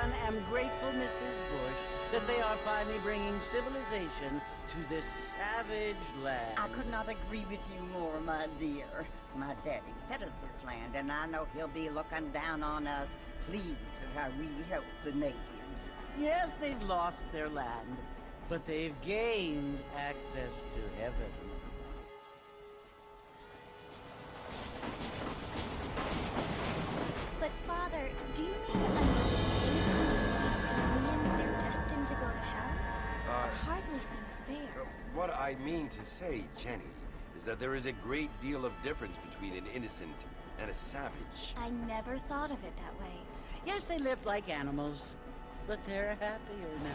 one am grateful, Mrs. Bush, that they are finally bringing civilization to this savage land. I could not agree with you more, my dear. My daddy settled this land, and I know he'll be looking down on us, pleased at how we help the natives. Yes, they've lost their land, but they've gained access to heaven. But Father, do you mean unless an innocent receives communion, they're destined to go to hell? It hardly seems fair. What I mean to say, Jenny, is that there is a great deal of difference between an innocent and a savage. I never thought of it that way. Yes, they lived like animals, but they're happier now.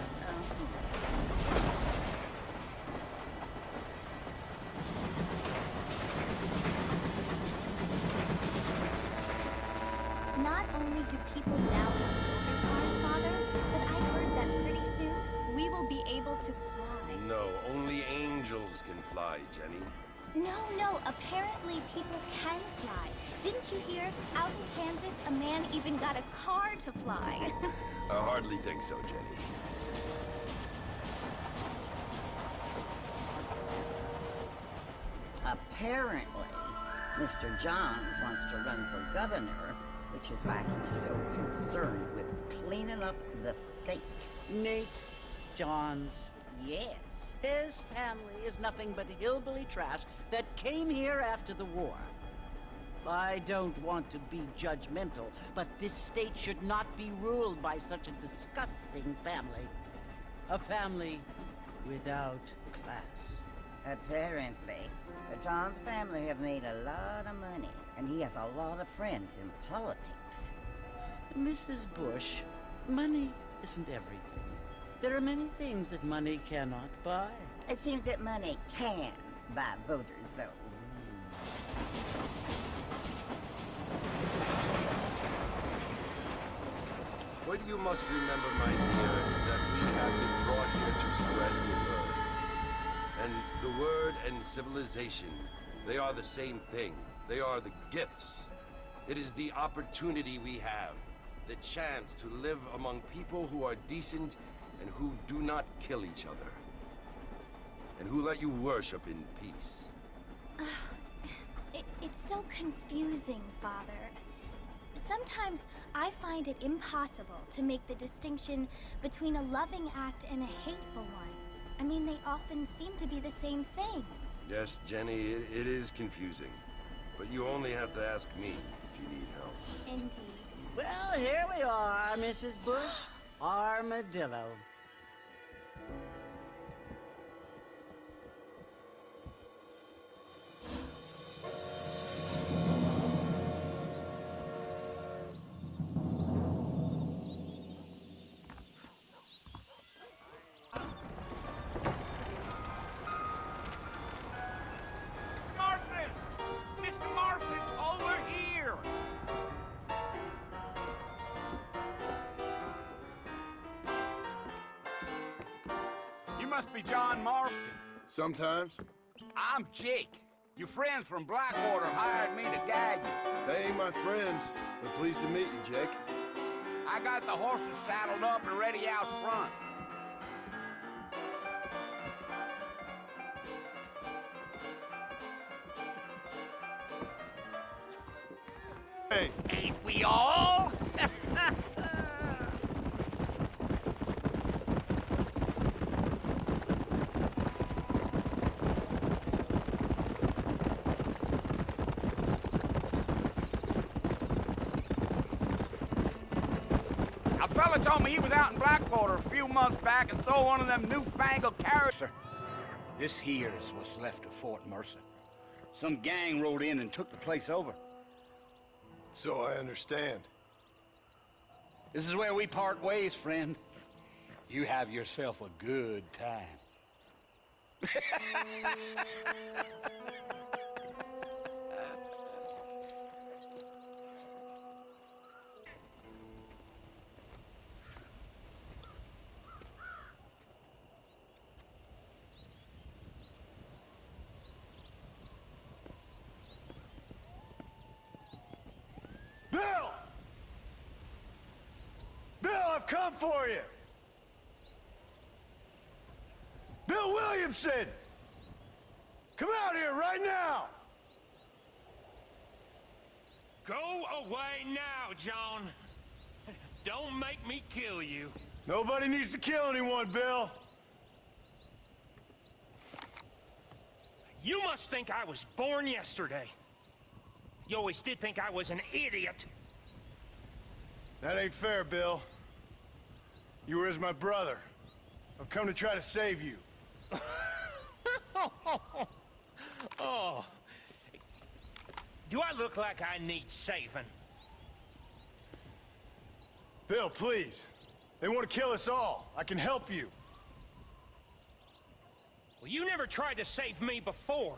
Not only do people now have motor cars, Father, but I heard that pretty soon we will be able to fly. No, only angels can fly, Jenny. No, apparently people can fly. Didn't you hear? Out in Kansas, a man even got a car to fly. I hardly think so, Jenny. Apparently, Mr. Johns wants to run for governor, which is why he's so concerned with cleaning up the state. Nate Johns. Yes. His family is nothing but hillbilly trash that came here after the war. I don't want to be judgmental, but this state should not be ruled by such a disgusting family. A family without class. Apparently, the Johns family have made a lot of money, and he has a lot of friends in politics. Mrs. Bush, money isn't everything. There are many things that money cannot buy. It seems that money can buy voters, though. What you must remember, my dear, is that we have been brought here to spread the word. And the word and civilization, they are the same thing. They are the gifts. It is the opportunity we have, the chance to live among people who are decent and who do not kill each other, and who let you worship in peace. It's so confusing, Father. Sometimes I find it impossible to make the distinction between a loving act and a hateful one. I mean, they often seem to be the same thing. Yes, Jenny, it is confusing. But you only have to ask me if you need help. Indeed. Well, here we are, Mrs. Bush. Armadillo. You must be John Marston. Sometimes. I'm Jake. Your friends from Blackwater hired me to guide you. They ain't my friends, but pleased to meet you, Jake. I got the horses saddled up and ready out front. Hey. Ain't we all? A fella told me he was out in Blackwater a few months back and saw one of them newfangled carriages. This here is what's left of Fort Mercer. Some gang rode in and took the place over. So I understand. This is where we part ways, friend. You have yourself a good time. come for you! Bill Williamson! Come out here right now! Go away now, John. Don't make me kill you. Nobody needs to kill anyone, Bill. You must think I was born yesterday. You always did think I was an idiot. That ain't fair, Bill. You were as my brother. I've come to try to save you. Oh. Do I look like I need saving? Bill, please. They want to kill us all. I can help you. Well, you never tried to save me before.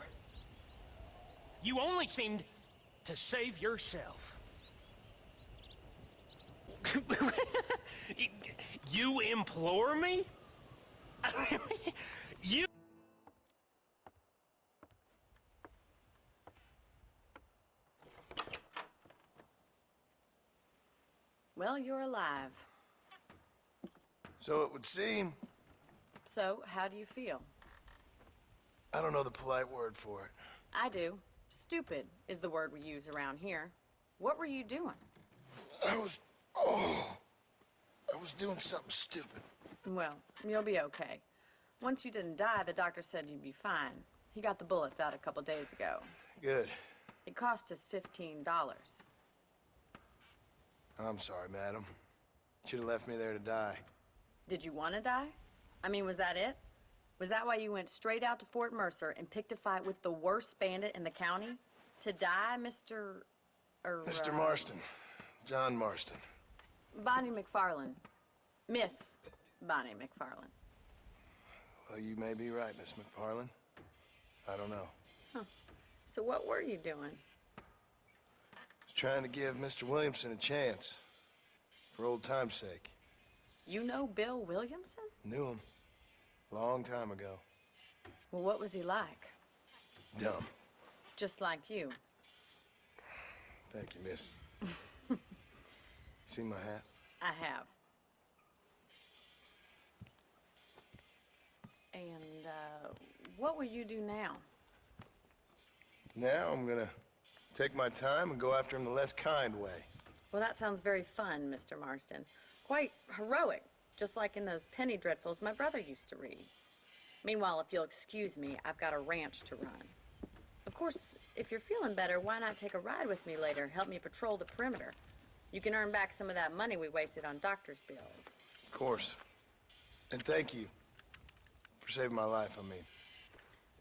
You only seemed to save yourself. You implore me? You... Well, you're alive. So it would seem. So, how do you feel? I don't know the polite word for it. I do. Stupid is the word we use around here. What were you doing? I was doing something stupid. Well, you'll be okay. Once you didn't die, the doctor said you'd be fine. He got the bullets out a couple days ago. Good. It cost us $15. I'm sorry, madam. Should have left me there to die. Did you want to die? I mean, was that it? Was that why you went straight out to Fort Mercer and picked a fight with the worst bandit in the county? To die, Mr. Mr. Marston. John Marston. Bonnie McFarland. Miss Bonnie McFarland. Well, you may be right, Miss McFarland. I don't know. Huh. So what were you doing? I was trying to give Mr. Williamson a chance. For old time's sake. You know Bill Williamson? Knew him. Long time ago. Well, what was he like? Dumb. Just like you. Thank you, miss. You see my hat? I have. And, what will you do now? Now I'm gonna take my time and go after him the less kind way. Well, that sounds very fun, Mr. Marston. Quite heroic, just like in those penny dreadfuls my brother used to read. Meanwhile, if you'll excuse me, I've got a ranch to run. Of course, if you're feeling better, why not take a ride with me later? Help me patrol the perimeter. You can earn back some of that money we wasted on doctor's bills. Of course. And thank you for saving my life, I mean.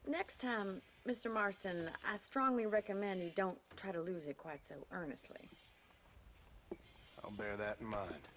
Next time, Mr. Marston, I strongly recommend you don't try to lose it quite so earnestly. I'll bear that in mind.